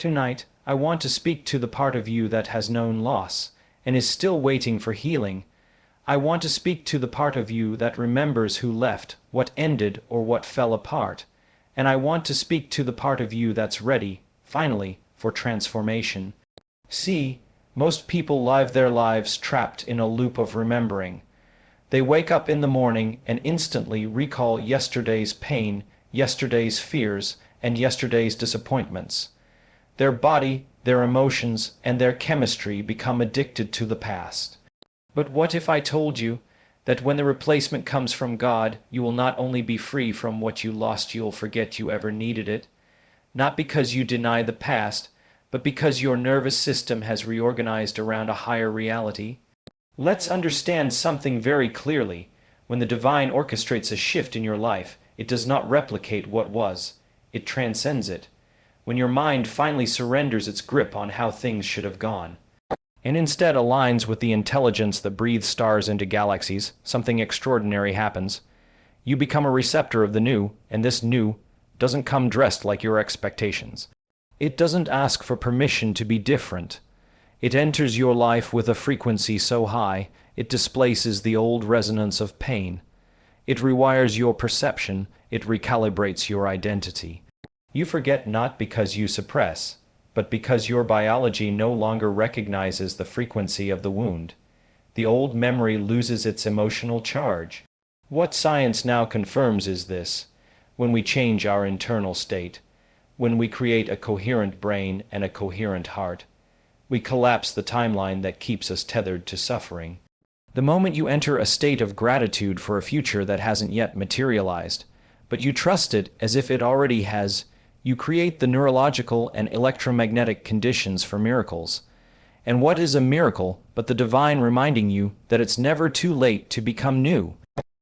Tonight, I want to speak to the part of you that has known loss, and is still waiting for healing. I want to speak to the part of you that remembers who left, what ended, or what fell apart. And I want to speak to the part of you that's ready, finally, for transformation. See, most people live their lives trapped in a loop of remembering. They wake up in the morning and instantly recall yesterday's pain, yesterday's fears, and yesterday's disappointments. Their body, their emotions, and their chemistry become addicted to the past. But what if I told you that when the replacement comes from God, you will not only be free from what you lost, you'll forget you ever needed it, not because you deny the past, but because your nervous system has reorganized around a higher reality? Let's understand something very clearly. When the divine orchestrates a shift in your life, it does not replicate what was, it transcends it. When your mind finally surrenders its grip on how things should have gone, and instead aligns with the intelligence that breathes stars into galaxies, something extraordinary happens. You become a receptor of the new, and this new doesn't come dressed like your expectations. It doesn't ask for permission to be different. It enters your life with a frequency so high, it displaces the old resonance of pain. It rewires your perception, it recalibrates your identity. You forget not because you suppress, but because your biology no longer recognizes the frequency of the wound. The old memory loses its emotional charge. What science now confirms is this: when we change our internal state, when we create a coherent brain and a coherent heart, we collapse the timeline that keeps us tethered to suffering. The moment you enter a state of gratitude for a future that hasn't yet materialized, but you trust it as if it already has, you create the neurological and electromagnetic conditions for miracles. And what is a miracle but the divine reminding you that it's never too late to become new?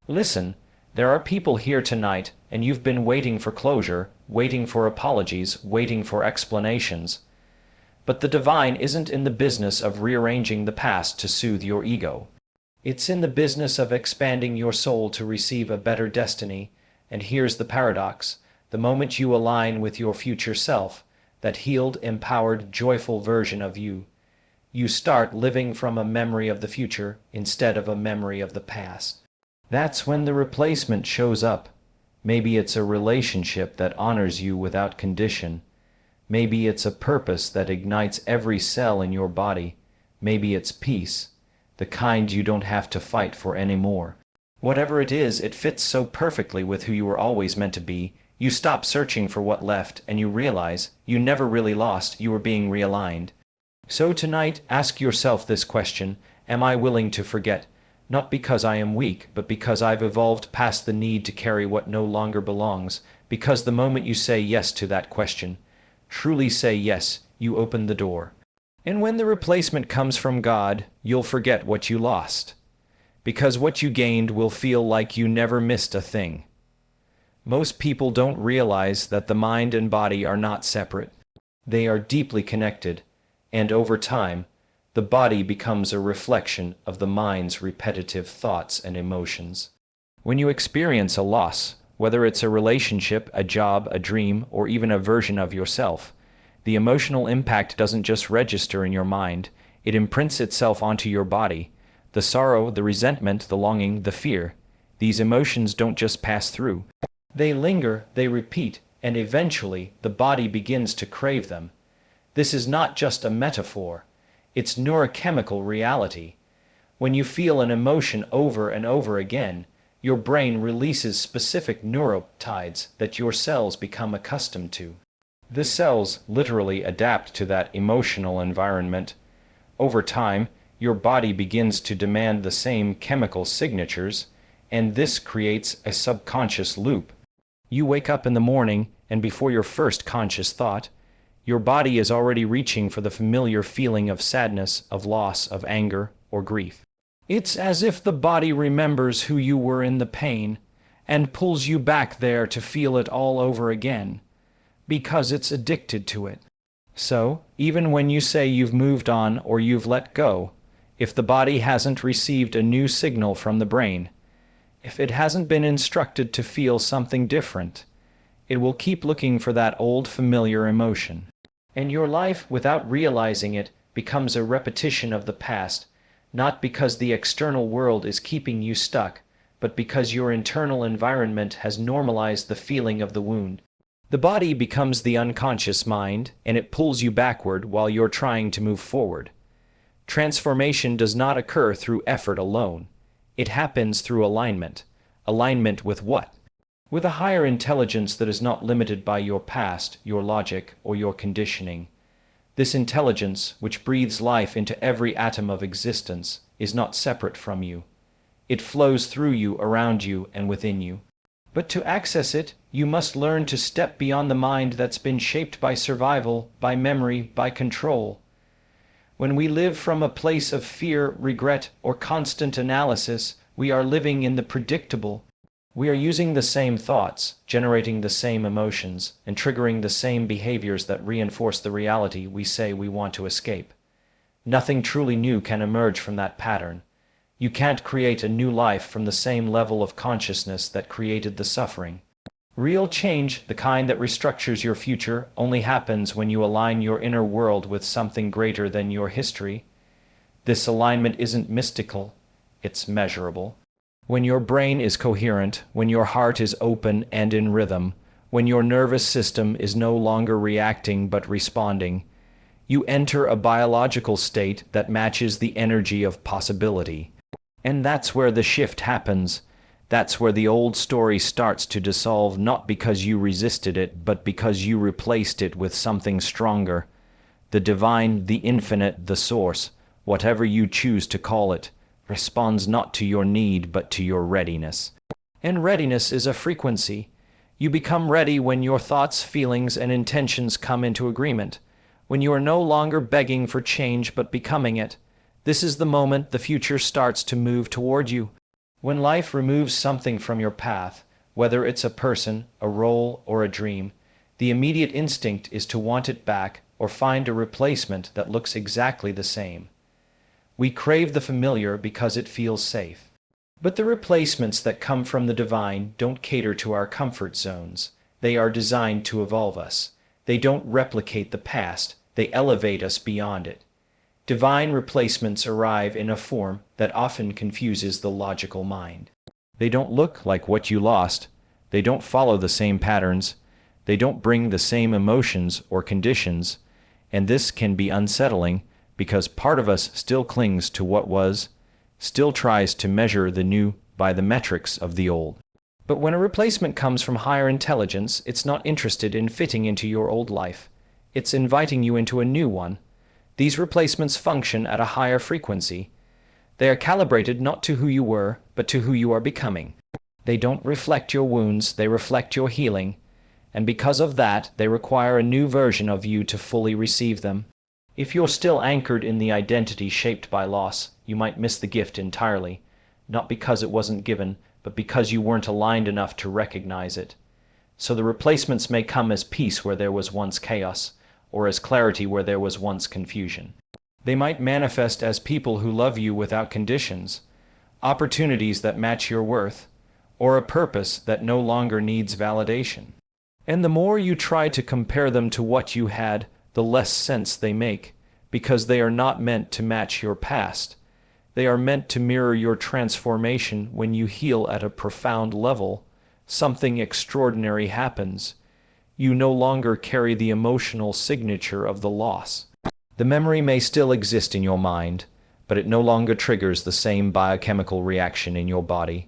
Listen, there are people here tonight, and you've been waiting for closure, waiting for apologies, waiting for explanations. But the divine isn't in the business of rearranging the past to soothe your ego. It's in the business of expanding your soul to receive a better destiny. And here's the paradox: the moment you align with your future self, that healed, empowered, joyful version of you, you start living from a memory of the future instead of a memory of the past. That's when the replacement shows up. Maybe it's a relationship that honors you without condition. Maybe it's a purpose that ignites every cell in your body. Maybe it's peace, the kind you don't have to fight for anymore. Whatever it is, it fits so perfectly with who you were always meant to be. You stop searching for what left, and you realize you never really lost, you were being realigned. So tonight, ask yourself this question: am I willing to forget? Not because I am weak, but because I've evolved past the need to carry what no longer belongs. Because the moment you say yes to that question, truly say yes, you open the door. And when the replacement comes from God, you'll forget what you lost. Because what you gained will feel like you never missed a thing. Most people don't realize that the mind and body are not separate. They are deeply connected, and over time, the body becomes a reflection of the mind's repetitive thoughts and emotions. When you experience a loss, whether it's a relationship, a job, a dream, or even a version of yourself, the emotional impact doesn't just register in your mind, it imprints itself onto your body. The sorrow, the resentment, the longing, the fear. These emotions don't just pass through. They linger, they repeat, and eventually the body begins to crave them. This is not just a metaphor. It's neurochemical reality. When you feel an emotion over and over again, your brain releases specific neuropeptides that your cells become accustomed to. The cells literally adapt to that emotional environment. Over time, your body begins to demand the same chemical signatures, and this creates a subconscious loop. You wake up in the morning, and before your first conscious thought, your body is already reaching for the familiar feeling of sadness, of loss, of anger, or grief. It's as if the body remembers who you were in the pain, and pulls you back there to feel it all over again, because it's addicted to it. So, even when you say you've moved on or you've let go, if the body hasn't received a new signal from the brain, if it hasn't been instructed to feel something different, it will keep looking for that old familiar emotion. And your life, without realizing it, becomes a repetition of the past, not because the external world is keeping you stuck, but because your internal environment has normalized the feeling of the wound. The body becomes the unconscious mind, and it pulls you backward while you're trying to move forward. Transformation does not occur through effort alone. It happens through alignment. Alignment with what? With a higher intelligence that is not limited by your past, your logic, or your conditioning. This intelligence, which breathes life into every atom of existence, is not separate from you. It flows through you, around you, and within you. But to access it, you must learn to step beyond the mind that's been shaped by survival, by memory, by control. When we live from a place of fear, regret, or constant analysis, we are living in the predictable. We are using the same thoughts, generating the same emotions, and triggering the same behaviors that reinforce the reality we say we want to escape. Nothing truly new can emerge from that pattern. You can't create a new life from the same level of consciousness that created the suffering. Real change, the kind that restructures your future, only happens when you align your inner world with something greater than your history. This alignment isn't mystical, it's measurable. When your brain is coherent, when your heart is open and in rhythm, when your nervous system is no longer reacting but responding, you enter a biological state that matches the energy of possibility. And that's where the shift happens. That's where the old story starts to dissolve, not because you resisted it, but because you replaced it with something stronger. The divine, the infinite, the source, whatever you choose to call it, responds not to your need but to your readiness. And readiness is a frequency. You become ready when your thoughts, feelings, and intentions come into agreement, when you are no longer begging for change but becoming it. This is the moment the future starts to move toward you. When life removes something from your path, whether it's a person, a role, or a dream, the immediate instinct is to want it back or find a replacement that looks exactly the same. We crave the familiar because it feels safe. But the replacements that come from the divine don't cater to our comfort zones. They are designed to evolve us. They don't replicate the past, they elevate us beyond it. Divine replacements arrive in a form that often confuses the logical mind. They don't look like what you lost. They don't follow the same patterns. They don't bring the same emotions or conditions. And this can be unsettling because part of us still clings to what was, still tries to measure the new by the metrics of the old. But when a replacement comes from higher intelligence, it's not interested in fitting into your old life. It's inviting you into a new one. These replacements function at a higher frequency. They are calibrated not to who you were, but to who you are becoming. They don't reflect your wounds, they reflect your healing. And because of that, they require a new version of you to fully receive them. If you're still anchored in the identity shaped by loss, you might miss the gift entirely, not because it wasn't given, but because you weren't aligned enough to recognize it. So the replacements may come as peace where there was once chaos, or as clarity where there was once confusion. They might manifest as people who love you without conditions, opportunities that match your worth, or a purpose that no longer needs validation. And the more you try to compare them to what you had, the less sense they make, because they are not meant to match your past. They are meant to mirror your transformation. When you heal at a profound level, something extraordinary happens. You no longer carry the emotional signature of the loss. The memory may still exist in your mind, but it no longer triggers the same biochemical reaction in your body.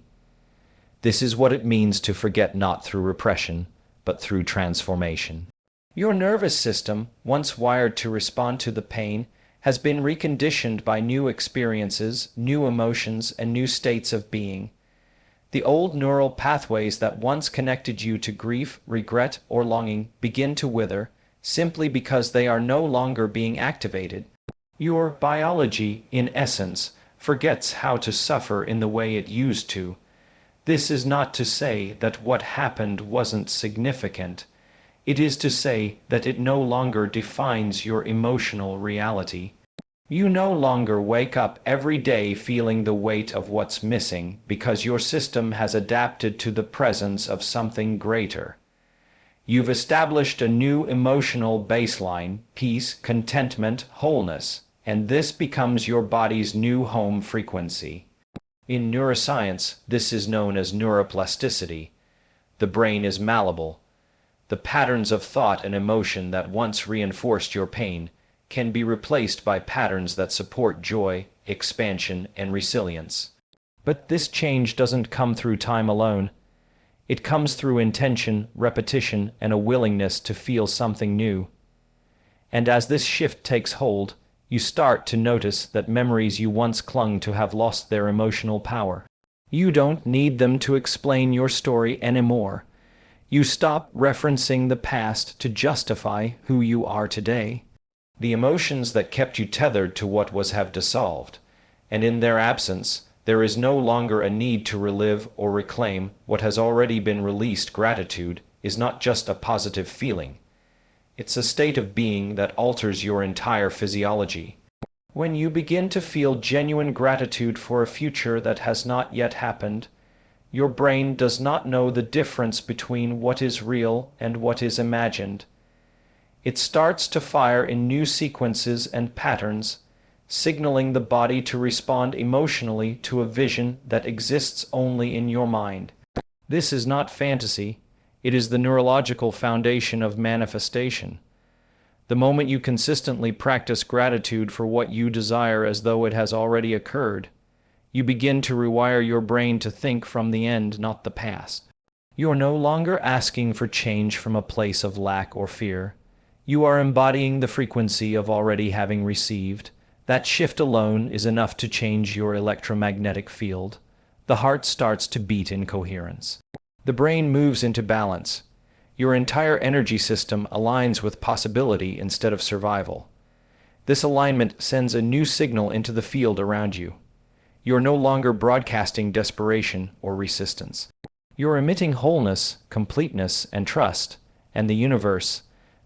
This is what it means to forget not through repression, but through transformation. Your nervous system, once wired to respond to the pain, has been reconditioned by new experiences, new emotions, and new states of being. The old neural pathways that once connected you to grief, regret, or longing begin to wither, simply because they are no longer being activated. Your biology, in essence, forgets how to suffer in the way it used to. This is not to say that what happened wasn't significant. It is to say that it no longer defines your emotional reality. You no longer wake up every day feeling the weight of what's missing because your system has adapted to the presence of something greater. You've established a new emotional baseline, peace, contentment, wholeness, and this becomes your body's new home frequency. In neuroscience, this is known as neuroplasticity. The brain is malleable. The patterns of thought and emotion that once reinforced your pain can be replaced by patterns that support joy, expansion, and resilience. But this change doesn't come through time alone. It comes through intention, repetition, and a willingness to feel something new. And as this shift takes hold, you start to notice that memories you once clung to have lost their emotional power. You don't need them to explain your story anymore. You stop referencing the past to justify who you are today. The emotions that kept you tethered to what was have dissolved, and in their absence, there is no longer a need to relive or reclaim what has already been released. Gratitude is not just a positive feeling. It's a state of being that alters your entire physiology. When you begin to feel genuine gratitude for a future that has not yet happened, your brain does not know the difference between what is real and what is imagined. It starts to fire in new sequences and patterns, signaling the body to respond emotionally to a vision that exists only in your mind. This is not fantasy. It is the neurological foundation of manifestation. The moment you consistently practice gratitude for what you desire as though it has already occurred, you begin to rewire your brain to think from the end, not the past. You are no longer asking for change from a place of lack or fear. You are embodying the frequency of already having received. That shift alone is enough to change your electromagnetic field. The heart starts to beat in coherence. The brain moves into balance. Your entire energy system aligns with possibility instead of survival. This alignment sends a new signal into the field around you. You're no longer broadcasting desperation or resistance. You're emitting wholeness, completeness, and trust, and the universe,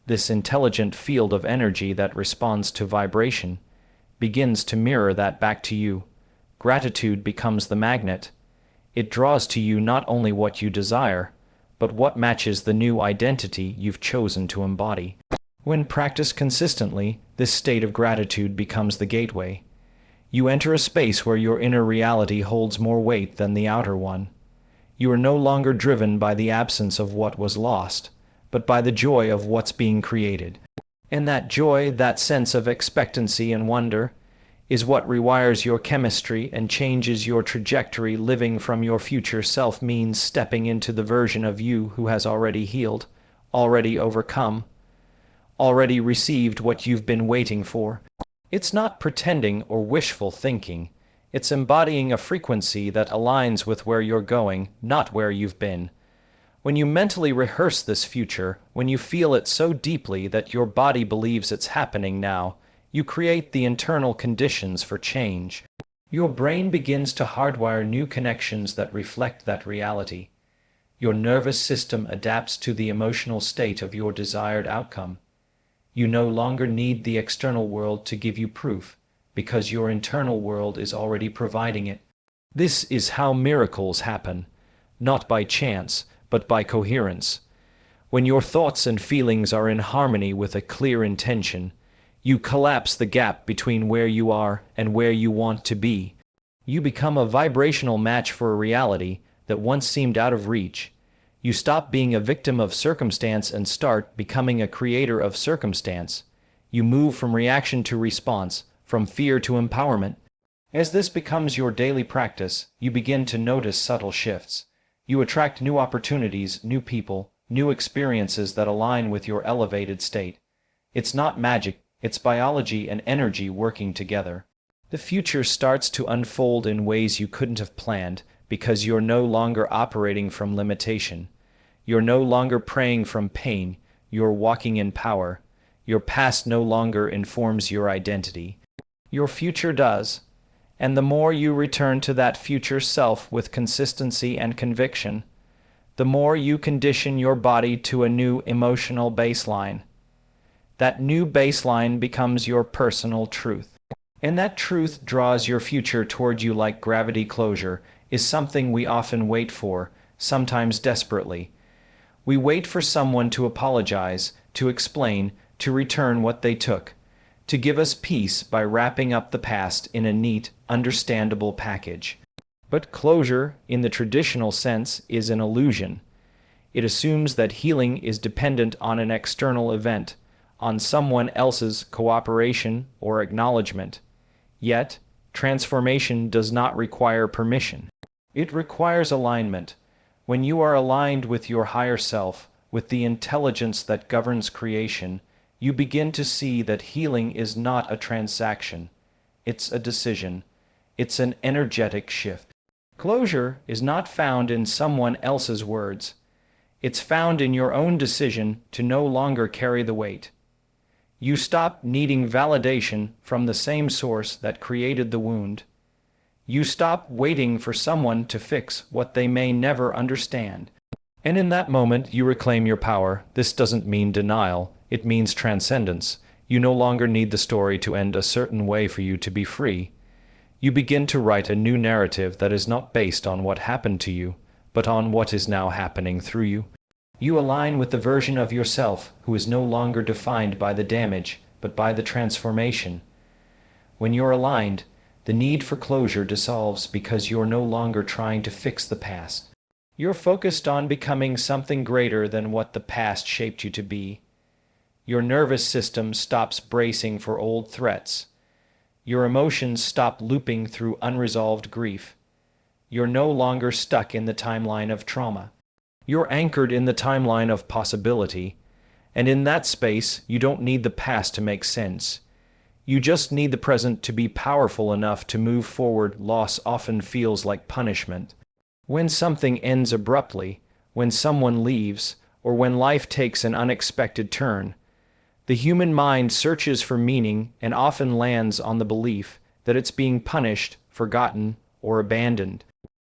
this intelligent field of energy that responds to vibration, begins to mirror that back to you. Gratitude becomes the magnet. It draws to you not only what you desire, but what matches the new identity you've chosen to embody. When practiced consistently, this state of gratitude becomes the gateway. You enter a space where your inner reality holds more weight than the outer one. You are no longer driven by the absence of what was lost, but by the joy of what's being created. And that joy, that sense of expectancy and wonder, is what rewires your chemistry and changes your trajectory. Living from your future self means stepping into the version of you who has already healed, already overcome, already received what you've been waiting for. It's not pretending or wishful thinking. It's embodying a frequency that aligns with where you're going, not where you've been. When you mentally rehearse this future, when you feel it so deeply that your body believes it's happening now, you create the internal conditions for change. Your brain begins to hardwire new connections that reflect that reality. Your nervous system adapts to the emotional state of your desired outcome. You no longer need the external world to give you proof, because your internal world is already providing it. This is how miracles happen, not by chance, but by coherence. When your thoughts and feelings are in harmony with a clear intention, you collapse the gap between where you are and where you want to be. You become a vibrational match for a reality that once seemed out of reach. You stop being a victim of circumstance and start becoming a creator of circumstance. You move from reaction to response, from fear to empowerment. As this becomes your daily practice, you begin to notice subtle shifts. You attract new opportunities, new people, new experiences that align with your elevated state. It's not magic, it's biology and energy working together. The future starts to unfold in ways you couldn't have planned because you're no longer operating from limitation. You're no longer praying from pain, you're walking in power. Your past no longer informs your identity. Your future does. And the more you return to that future self with consistency and conviction, the more you condition your body to a new emotional baseline. That new baseline becomes your personal truth. And that truth draws your future toward you like gravity. Closure is something we often wait for, sometimes desperately. We wait for someone to apologize, to explain, to return what they took, to give us peace by wrapping up the past in a neat, understandable package. But closure, in the traditional sense, is an illusion. It assumes that healing is dependent on an external event, on someone else's cooperation or acknowledgement. Yet, transformation does not require permission. It requires alignment. When you are aligned with your higher self, with the intelligence that governs creation, you begin to see that healing is not a transaction. It's a decision. It's an energetic shift. Closure is not found in someone else's words. It's found in your own decision to no longer carry the weight. You stop needing validation from the same source that created the wound. You stop waiting for someone to fix what they may never understand. And in that moment, you reclaim your power. This doesn't mean denial. It means transcendence. You no longer need the story to end a certain way for you to be free. You begin to write a new narrative that is not based on what happened to you, but on what is now happening through you. You align with the version of yourself who is no longer defined by the damage, but by the transformation. When you're aligned, the need for closure dissolves because you're no longer trying to fix the past. You're focused on becoming something greater than what the past shaped you to be. Your nervous system stops bracing for old threats. Your emotions stop looping through unresolved grief. You're no longer stuck in the timeline of trauma. You're anchored in the timeline of possibility, and in that space, you don't need the past to make sense. You just need the present to be powerful enough to move forward. Loss often feels like punishment. When something ends abruptly, when someone leaves, or when life takes an unexpected turn, the human mind searches for meaning and often lands on the belief that it's being punished, forgotten, or abandoned.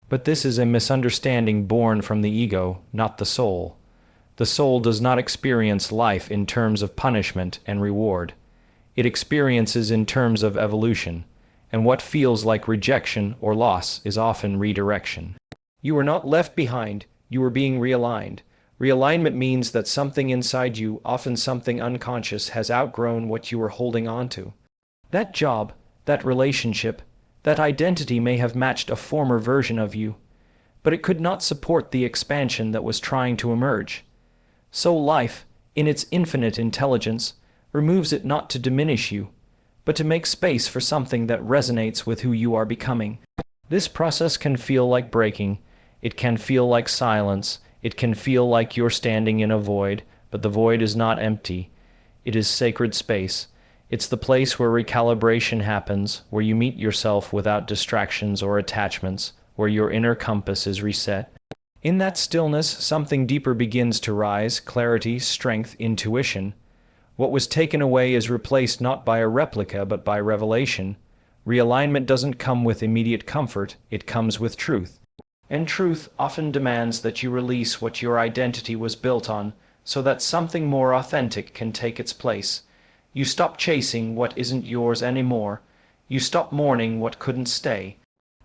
But this is a misunderstanding born from the ego, not the soul. The soul does not experience life in terms of punishment and reward. It experiences in terms of evolution, and what feels like rejection or loss is often redirection. You are not left behind, you are being realigned. Realignment means that something inside you, often something unconscious, has outgrown what you were holding on to. That job, that relationship, that identity may have matched a former version of you, but it could not support the expansion that was trying to emerge. So life, in its infinite intelligence, removes it not to diminish you, but to make space for something that resonates with who you are becoming. This process can feel like breaking. It can feel like silence. It can feel like you're standing in a void, but the void is not empty. It is sacred space. It's the place where recalibration happens, where you meet yourself without distractions or attachments, where your inner compass is reset. In that stillness, something deeper begins to rise: clarity, strength, intuition. What was taken away is replaced not by a replica, but by revelation. Realignment doesn't come with immediate comfort, it comes with truth. And truth often demands that you release what your identity was built on, so that something more authentic can take its place. You stop chasing what isn't yours anymore. You stop mourning what couldn't stay.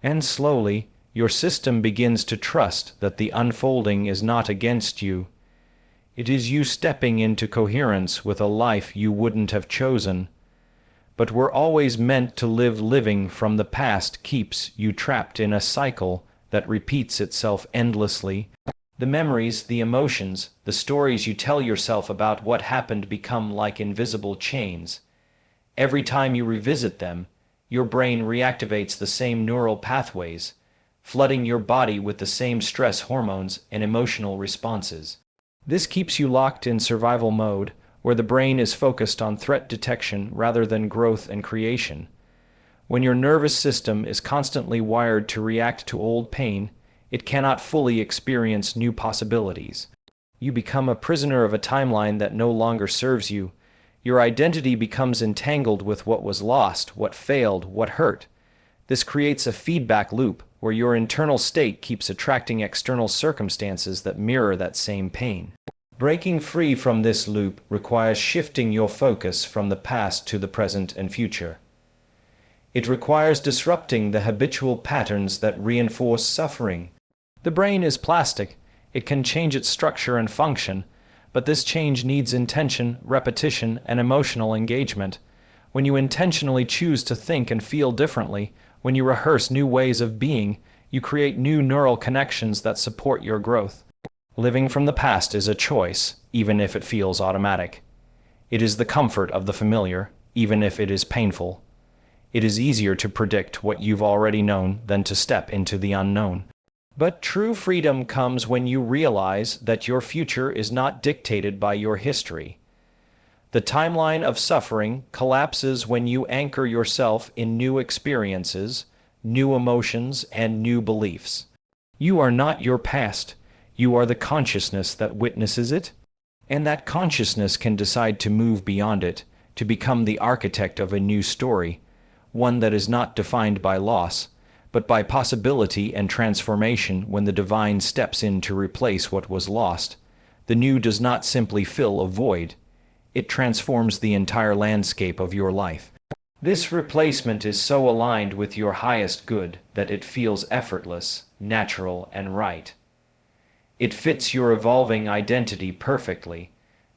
And slowly, your system begins to trust that the unfolding is not against you. It is you stepping into coherence with a life you wouldn't have chosen. But we're always meant to live. Living from the past keeps you trapped in a cycle that repeats itself endlessly. The memories, the emotions, the stories you tell yourself about what happened become like invisible chains. Every time you revisit them, your brain reactivates the same neural pathways, flooding your body with the same stress hormones and emotional responses. This keeps you locked in survival mode, where the brain is focused on threat detection rather than growth and creation. When your nervous system is constantly wired to react to old pain, it cannot fully experience new possibilities. You become a prisoner of a timeline that no longer serves you. Your identity becomes entangled with what was lost, what failed, what hurt. This creates a feedback loop where your internal state keeps attracting external circumstances that mirror that same pain. Breaking free from this loop requires shifting your focus from the past to the present and future. It requires disrupting the habitual patterns that reinforce suffering. The brain is plastic. It can change its structure and function, but this change needs intention, repetition, and emotional engagement. When you intentionally choose to think and feel differently, when you rehearse new ways of being, you create new neural connections that support your growth. Living from the past is a choice, even if it feels automatic. It is the comfort of the familiar, even if it is painful. It is easier to predict what you've already known than to step into the unknown. But true freedom comes when you realize that your future is not dictated by your history. The timeline of suffering collapses when you anchor yourself in new experiences, new emotions, and new beliefs. You are not your past. You are the consciousness that witnesses it. And that consciousness can decide to move beyond it, to become the architect of a new story, one that is not defined by loss, but by possibility and transformation. When the divine steps in to replace what was lost, the new does not simply fill a void, it transforms the entire landscape of your life. This replacement is so aligned with your highest good that it feels effortless, natural, and right. It fits your evolving identity perfectly,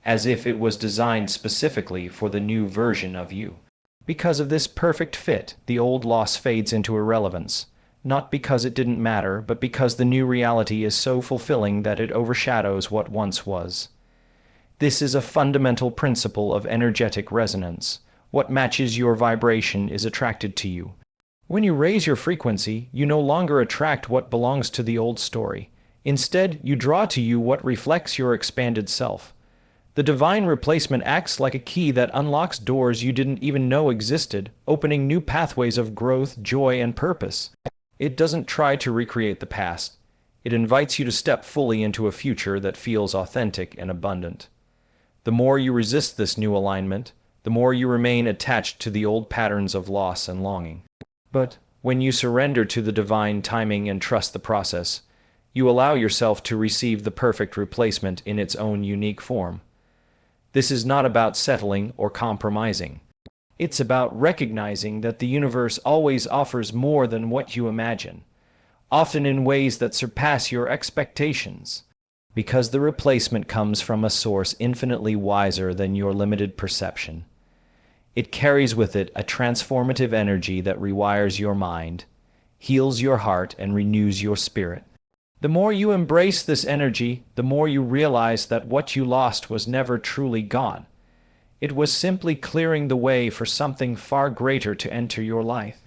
as if it was designed specifically for the new version of you. Because of this perfect fit, the old loss fades into irrelevance, not because it didn't matter, but because the new reality is so fulfilling that it overshadows what once was. This is a fundamental principle of energetic resonance. What matches your vibration is attracted to you. When you raise your frequency, you no longer attract what belongs to the old story. Instead, you draw to you what reflects your expanded self. The divine replacement acts like a key that unlocks doors you didn't even know existed, opening new pathways of growth, joy, and purpose. It doesn't try to recreate the past. It invites you to step fully into a future that feels authentic and abundant. The more you resist this new alignment, the more you remain attached to the old patterns of loss and longing. But when you surrender to the divine timing and trust the process, you allow yourself to receive the perfect replacement in its own unique form. This is not about settling or compromising. It's about recognizing that the universe always offers more than what you imagine, often in ways that surpass your expectations, because the replacement comes from a source infinitely wiser than your limited perception. It carries with it a transformative energy that rewires your mind, heals your heart, and renews your spirit. The more you embrace this energy, the more you realize that what you lost was never truly gone. It was simply clearing the way for something far greater to enter your life.